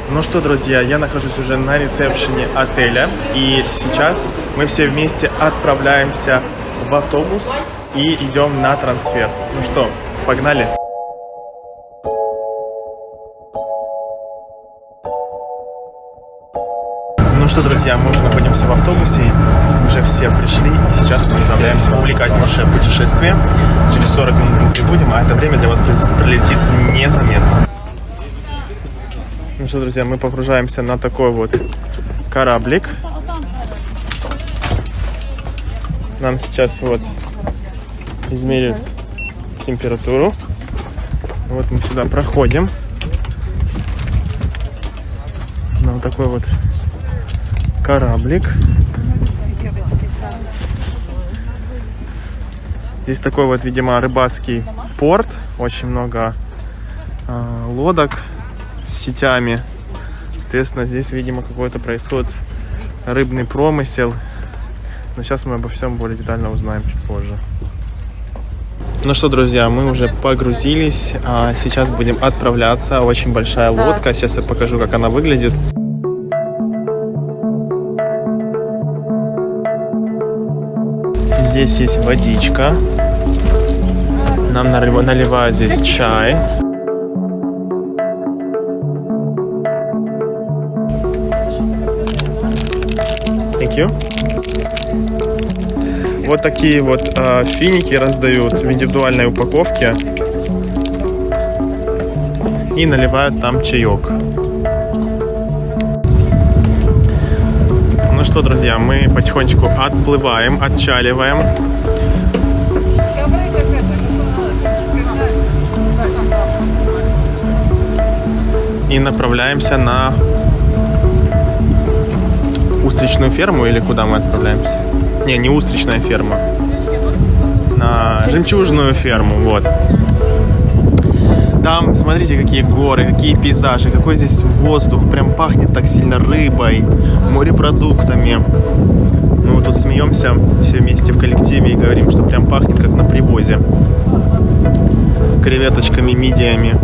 Ну что, друзья, я нахожусь уже на ресепшене отеля, и сейчас мы все вместе отправляемся в автобус и идем на трансфер. Ну что, погнали? Ну что, друзья, мы уже находимся в автобусе, уже все пришли, и сейчас мы отправляемся в увлекательнейшее путешествие. Через 40 минут мы прибудем, а это время для вас пролетит незаметно. Ну что, друзья, мы погружаемся на такой вот кораблик. Нам сейчас вот измерят температуру. Вот мы сюда проходим. На вот такой вот кораблик. Здесь такой вот, видимо, рыбацкий порт. Очень много лодок с сетями. Соответственно, здесь, видимо, какой-то происходит рыбный промысел. Но сейчас мы обо всем более детально узнаем чуть позже. Ну что, друзья, мы уже погрузились. Сейчас будем отправляться. Очень большая лодка. Сейчас я покажу, как она выглядит. Здесь есть водичка. Нам наливают здесь чай. Thank you. Вот такие вот финики раздают в индивидуальной упаковке. И наливают там чаек. Ну что, друзья, мы потихонечку отплываем, отчаливаем. И направляемся на устричную ферму, или куда мы отправляемся? Не устричная ферма. На жемчужную ферму, вот. Там, смотрите, какие горы, какие пейзажи, какой здесь воздух. Прям пахнет так сильно рыбой, морепродуктами. Мы вот тут смеемся все вместе в коллективе и говорим, что прям пахнет как на привозе. Креветочками, мидиями.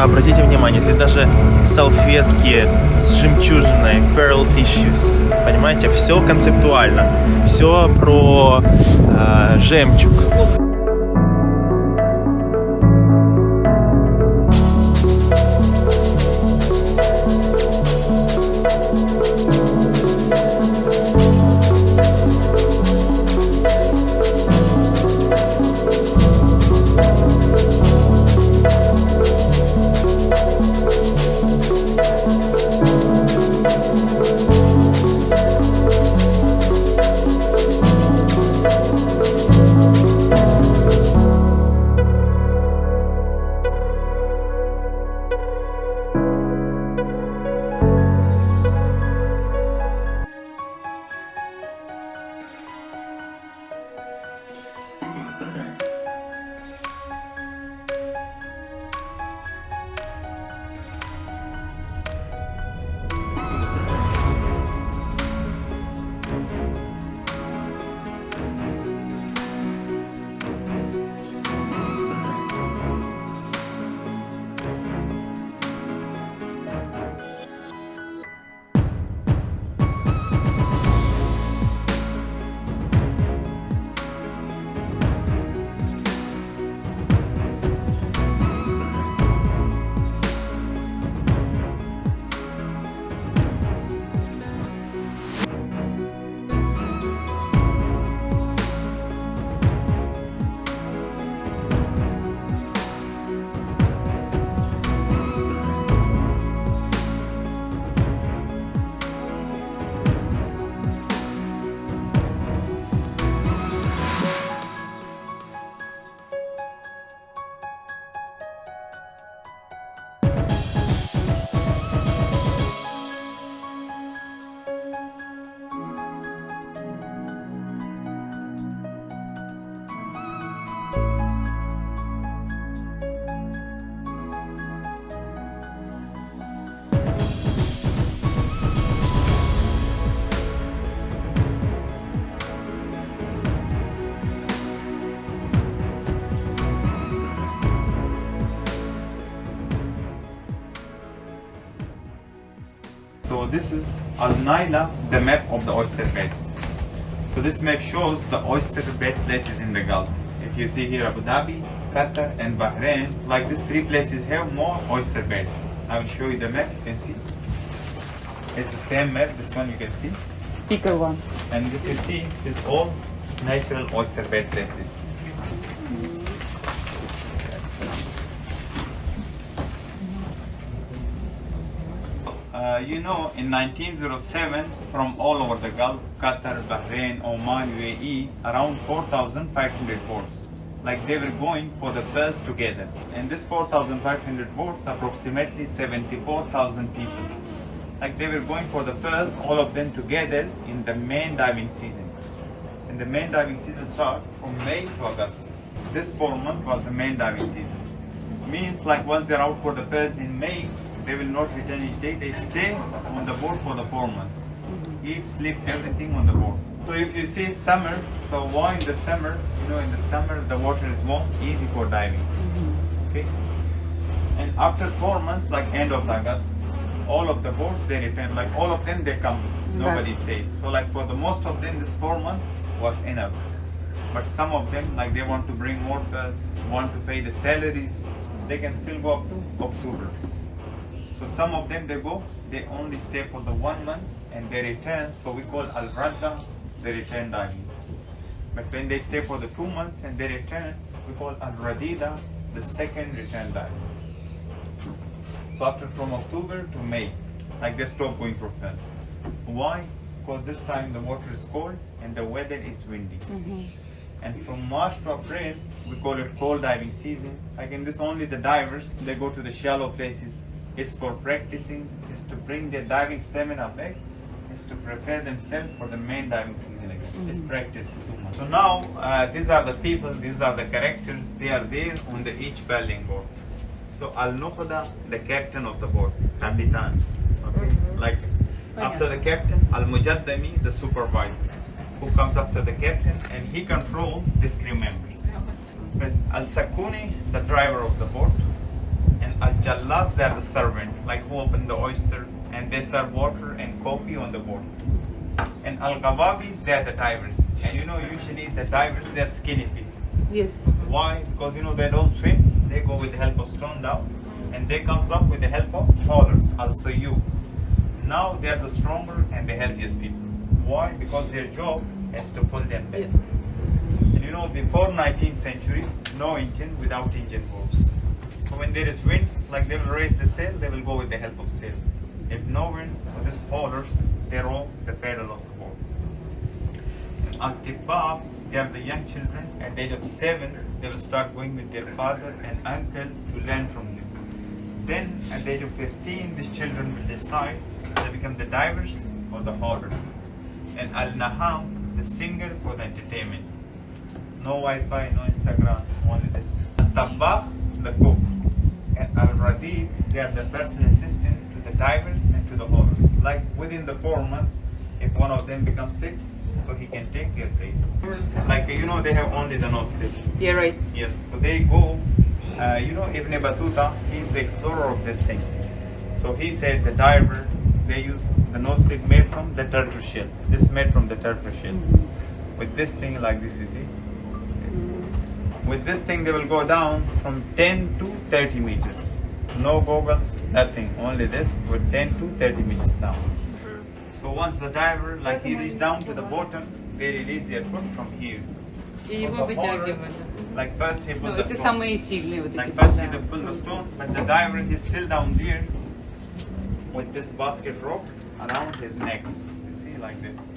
Обратите внимание, здесь даже салфетки с жемчужиной, pearl tissues. Понимаете, все концептуально, все про жемчуг. So this is Al-Naila, the map of the oyster beds. So this map shows the oyster bed places in the Gulf. If you see here Abu Dhabi, Qatar and Bahrain, like these three places have more oyster beds. I will show you the map, you can see. It's the same map, this one you can see. Bigger one. And this you see is all natural oyster bed places. You know, in 1907, from all over the Gulf, Qatar, Bahrain, Oman, UAE, around 4,500 boats. Like they were going for the pearls together. And this 4,500 boats, approximately 74,000 people. Like they were going for the pearls, all of them together in the main diving season. And the main diving season starts from May to August. This 4 months was the main diving season. Means like once they're out for the pearls in May, they will not return each day. They stay on the boat for the 4 months. Eat, sleep, everything on the boat. So if you see summer, so why in the summer? You know, in the summer the water is warm, easy for diving. Okay. And after 4 months, like end of August, all of the boats they return. Like all of them they come. Nobody stays. So like for the most of them, this 4 months was enough. But some of them, like they want to bring more pearls, want to pay the salaries, they can still go up to October. So some of them they go, they only stay for the 1 month and they return. So we call al-radda, they return diving. But when they stay for the 2 months and they return, we call al-radida, the second return diving. So after from October to May, like they stop going for pearls. Why? Because this time the water is cold and the weather is windy. And from March to April, we call it cold diving season. Like in this only the divers, they go to the shallow places. It's for practicing, it's to bring their diving stamina back, it's to prepare themselves for the main diving season again. It's practice too much. So now, these are the people, these are the characters, they are there on the each paddling boat. So Al-Nukhda, the captain of the boat, Kapitan. Okay? Like after the captain, Al-Mujaddami, the supervisor, who comes after the captain and he controls his crew members. There's Al-Sakuni, the driver of the boat, and Al-Jallas, they are the servant, like who open the oyster and they serve water and coffee on the boat. And Al-Gawabis, they are the divers. And you know, usually the divers, they are skinny people. Yes. Why? Because you know, they don't swim, they go with the help of stone down, and they comes up with the help of haulers, Al-Sayu. Now they are the stronger and the healthiest people. Why? Because their job is to pull them back. And you know, before 19th century, no engine without engine boats. So when there is wind, like they will raise the sail, they will go with the help of sail. If no wind, so these haulers, they row the paddle of the boat. And Al-Tibab, they are the young children. At the age of 7, they will start going with their father and uncle to learn from them. Then at the age of 15, these children will decide they become the divers or the haulers. And Al-Naham, the singer for the entertainment. No Wi-Fi, no Instagram, only this. Al-Tabbakh, the cook. And Al-Radib, they are the personal assistant to the divers and to the haulers. Like within the 4 months, if one of them becomes sick, so he can take their place. Like you know, they have only the nose slip. Yeah, right. Yes, so they go, you know, Ibn Battuta, he's the explorer of this thing. So he said the diver, they use the nose slip made from the turtle shell. This is made from the turtle shell. With this thing like this, you see. With this thing, they will go down from 10 to 30 meters. No goggles, nothing, only this with 10 to 30 meters down. So once the diver, like he reach down to the bottom, they release their foot from here. И его вытягивали. Like first he pulled the Это stone. самые сильные вот эти. Like first he pulled the stone, but the diver is still down there with this basket rope around his neck. You see, like this.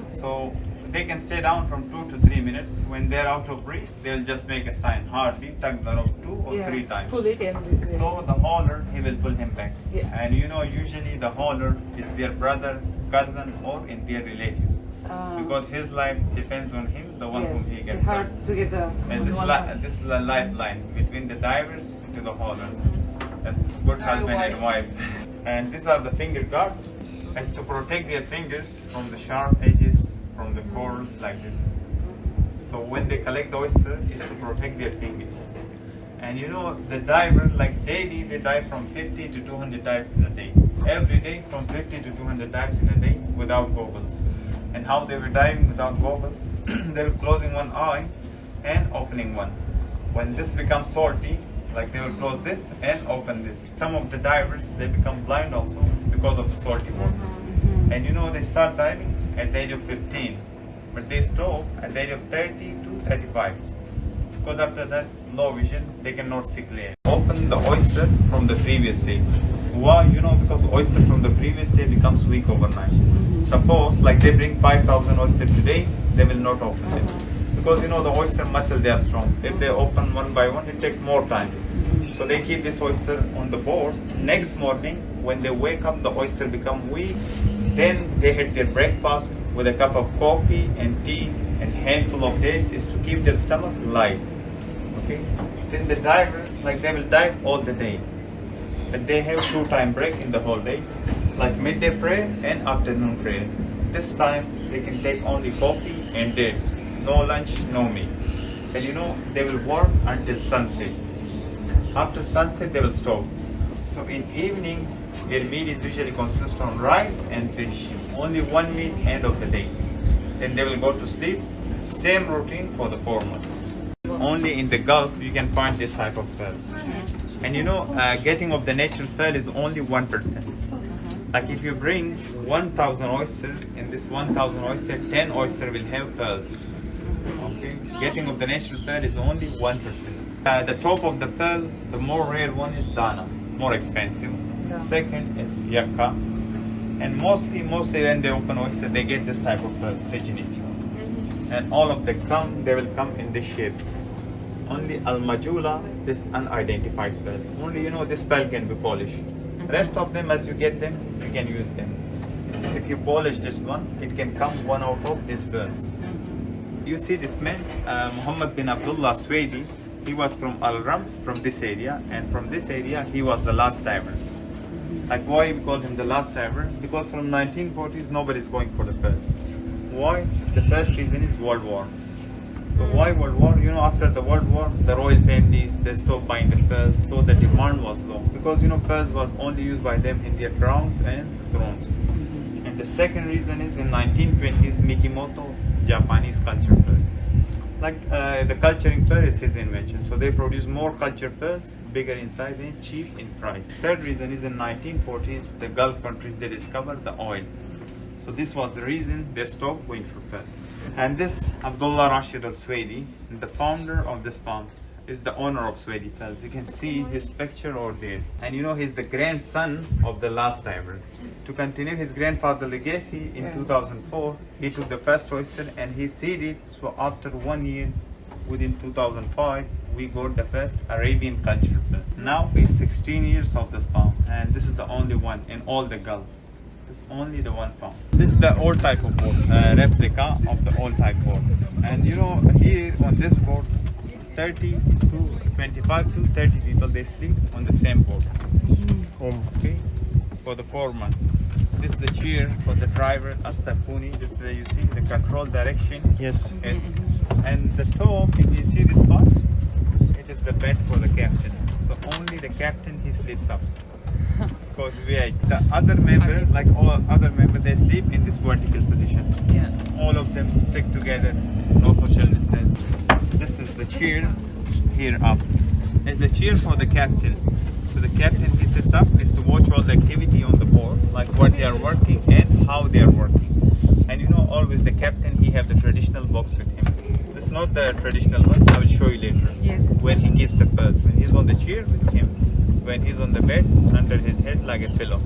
So they can stay down from 2 to 3 minutes. When they're out of breath, they'll just make a sign, hardly tug the rope 2 or 3 times. Pull it in. So the hauler, he will pull him back. Yeah. And you know, usually the hauler is their brother, cousin, or in their relatives. Because his life depends on him, the one whom he It's gets hard first. to get the And this is the lifeline between the divers to the haulers. That's good husband and wife. And these are the finger guards, as to protect their fingers from the sharp edges, from the corals like this. So when they collect the oyster, it's to protect their fingers. And you know, the diver, like daily, they dive from 50 to 200 dives in a day. Every day, from 50 to 200 dives in a day without goggles. And how they were diving without goggles? They were closing one eye and opening one. When this becomes salty, like they will close this and open this. Some of the divers, they become blind also because of the salty water. And you know, they start diving at the age of 15, but they stop at the age of 30 to 35. Because after that, low vision, they cannot see clear. Open the oyster from the previous day. Why? You know, because oyster from the previous day becomes weak overnight. Suppose, like they bring 5,000 oysters today, they will not open them. Because you know, the oyster muscle, they are strong. If they open one by one, it takes more time. So they keep this oyster on the board. Next morning, when they wake up, the oyster become weak. Then they hit their breakfast with a cup of coffee and tea and handful of dates is to keep their stomach light. Okay. Then the diver, like they will dive all the day. But they have 2-time break in the whole day, like midday prayer and afternoon prayer. This time they can take only coffee and dates. No lunch, no meat. And you know, they will work until sunset. After sunset, they will stop. So in evening, their meal is usually consist on rice and fish. Only one meal end of the day. Then they will go to sleep. Same routine for the 4 months. Only in the Gulf you can find this type of pearls. And you know, getting of the natural pearl is only 1%. Like if you bring 1,000 oysters, in this 1,000 oysters, 10 oysters will have pearls. Okay, getting of the natural pearl is only 1%. The top of the pearl, the more rare one is Dana, more expensive. Second is Yakka. And mostly when they open oyster, they get this type of pearl, Sejinik. And all of them they will come in this shape. Only Al-Majula, this unidentified pearl. Only you know, this pearl can be polished. Rest of them, as you get them, you can use them. If you polish this one, it can come one out of these pearls. You see this man, Muhammad bin Abdullah Swedi, he was from Al-Rams, from this area, and from this area he was the last diver. Like why we call him the last diver? Because from 1940s nobody is going for the pearls. Why? The first reason is World War. So why World War? You know, after the World War, the royal families, they stopped buying the pearls, so the demand was low. Because you know, pearls was only used by them in their crowns and thrones. And the second reason is in 1920s, Mikimoto, Japanese culture pearl. Like the culturing pearl is his invention. So they produce more culture pearls, bigger in size and cheap in price. Third reason is in 1940s, the Gulf countries, they discovered the oil. So this was the reason they stopped going for pearls. And this Abdullah Rashid al-Swedi, the founder of this farm, is the owner of Swedi Pearls. You can see his picture over there. And you know, he's the grandson of the last diver. To continue his grandfather's legacy, in 2004, he took the first oyster and he seeded. So after 1 year, within 2005, we got the first Arabian culture pearl. Now it's 16 years of this farm, and this is the only one in all the Gulf. It's only the one farm. This is the old type of boat, replica of the old type boat. And you know, here on this boat, 25 to 30 people, they sleep on the same boat. Okay, for the 4 months. This is the chair for the driver, As-Sapuni. This is the, you see the control direction. Yes. Yes. And the top, if you see this part, it is the bed for the captain. So only the captain, he sleeps up. Because the other members, like all other members, they sleep in this vertical position. Yeah. All of them stick together, no social distance. This is the chair here up. It's the chair for the captain. So the captain, he sits up, is to watch all the activity on the board, like what they are working and how they are working. And you know, always the captain, he have the traditional box with him. This is not the traditional one, I will show you later. Yes. When he gives the pearls, when he's on the chair with him, when he's on the bed, under his head like a pillow.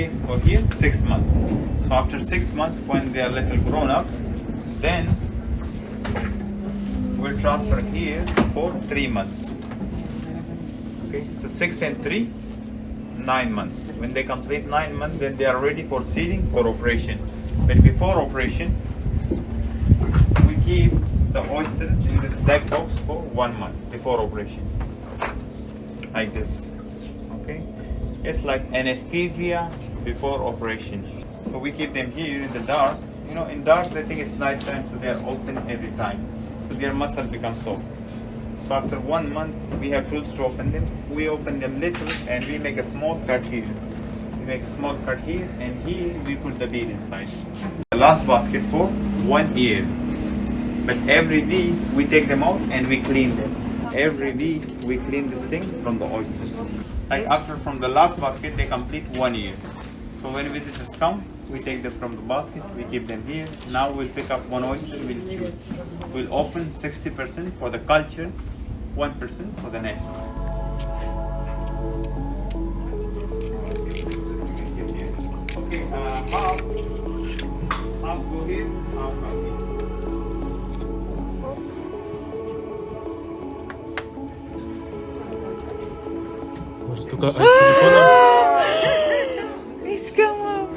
stay for here 6 months. So after 6 months, when they are little grown up, then we'll transfer here for 3 months. Okay, so 6 and 3, 9 months. When they complete 9 months, then they are ready for seeding for operation. But before operation, we keep the oyster in this black box for 1 month before operation, like this. Okay, it's like anesthesia before operation. So we keep them here in the dark. You know, in dark they think it's night time, so they are open every time. So their muscle becomes soft. So after 1 month, we have tools to open them. We open them little and we make a small cut here. We make a small cut here, and here we put the bead inside. The last basket for 1 year. But every week we take them out and we clean them. Every week we clean this thing from the oysters. Like after from the last basket, they complete 1 year. So when visitors come, we take them from the basket, we keep them here. Now we'll pick up one oyster, we'll choose. We'll open 60% for the culture, 1% for the national. Okay, half go here, half go here. Может, только от телефона? Please come up.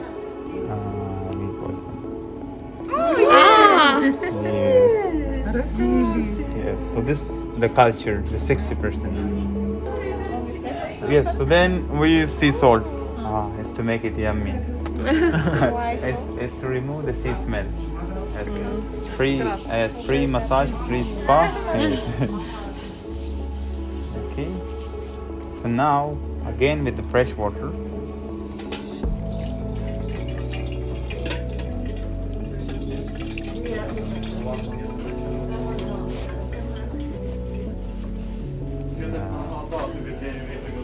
Yes, so this the culture, the 60%. Yes, so then we use sea salt. It's to make it yummy. It's to remove the sea smell. Free massage, free spa. Okay. So now again with the fresh water.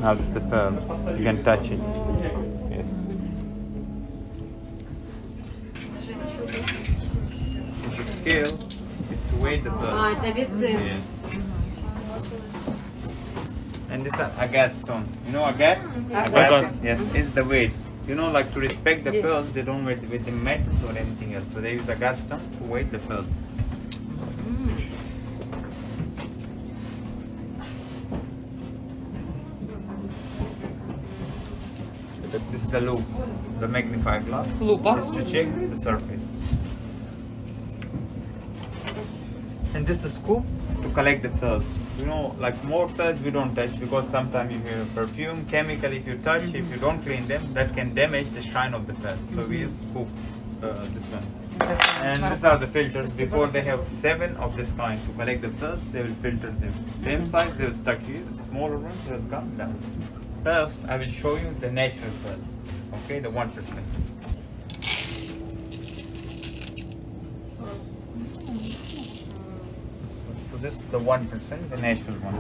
Now this is the pearl. You can touch it. Yes. The scale is to weigh the pearl. Это весы. Yes. And this is agate stone. You know agate? Agate. Yes, it's the weights. You know, like to respect the pearls, they don't weigh with the metals or anything else. So they use agate stone to weigh the pearls. This is the loupe, the magnifying glass. Lupa. Just to check the surface. And this is the scoop to collect the pearls. You know, like more pearls we don't touch because sometimes you hear perfume, chemical, if you touch, if you don't clean them, that can damage the shine of the pearl. So we use scoop, this one. And these are the filters. Before they have 7 of this kind. To collect the pearls, they will filter them. Same size, they will stuck here. The smaller ones, they will come down. First, I will show you the natural pearls. Okay, the 1%. So this is the 1%, the natural one.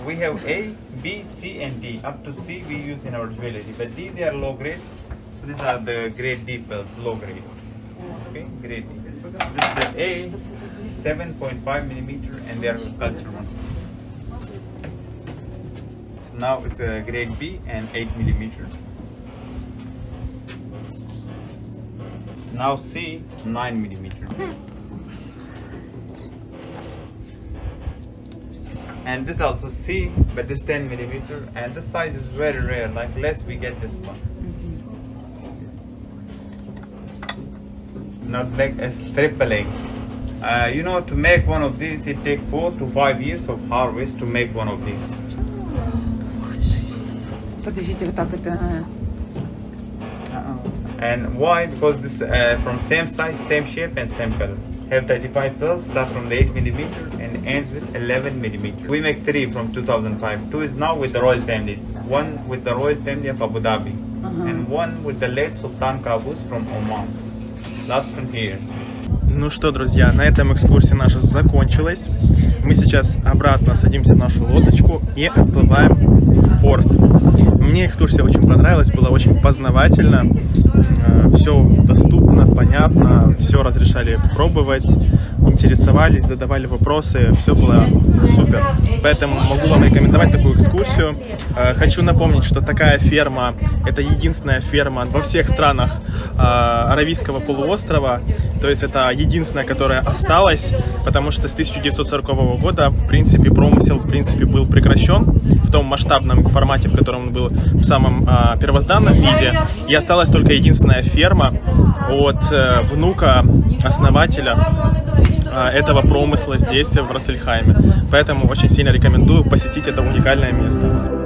We have A, B, C and D. Up to C we use in our jewelry, but D they are low grade. So these are the grade D pearls, low grade. Okay, grade D. This is the A, 7.5 millimeter, and they are culture one. So now it's a grade B and 8 millimeter. Now C, 9 millimeter. And this also C, but this 10 millimeter, and this size is very rare, like less we get this one. Not like as triple A. You know, to make one of these, it takes 4 to 5 years of harvest to make one of these. Подождите, вот так это. And why? Because this from same size, same shape and same color. Have 35 pearls, start from the 8 millimeter and ends with 11 millimeter. We make 3 from 2005. 2 is now with the royal families. 1 with the royal family of Abu Dhabi. And 1 with the late Sultan Qaboos from Oman. Last one here. Ну что, друзья, на этом экскурсия наша закончилась. Мы сейчас обратно садимся в нашу лодочку и отплываем в порт. Мне экскурсия очень понравилась, было очень познавательно. Все доступно, понятно, все разрешали пробовать. интересовались, задавали вопросы, все было супер. Поэтому могу вам рекомендовать такую экскурсию. Хочу напомнить, что такая ферма – это единственная ферма во всех странах Аравийского полуострова. То есть это единственная, которая осталась, потому что с 1940 года, в принципе, промысел был прекращен в том масштабном формате, в котором он был в самом первозданном виде. И осталась только единственная ферма от внука основателя этого промысла здесь, в Рас-ель-Хайме. Поэтому очень сильно рекомендую посетить это уникальное место.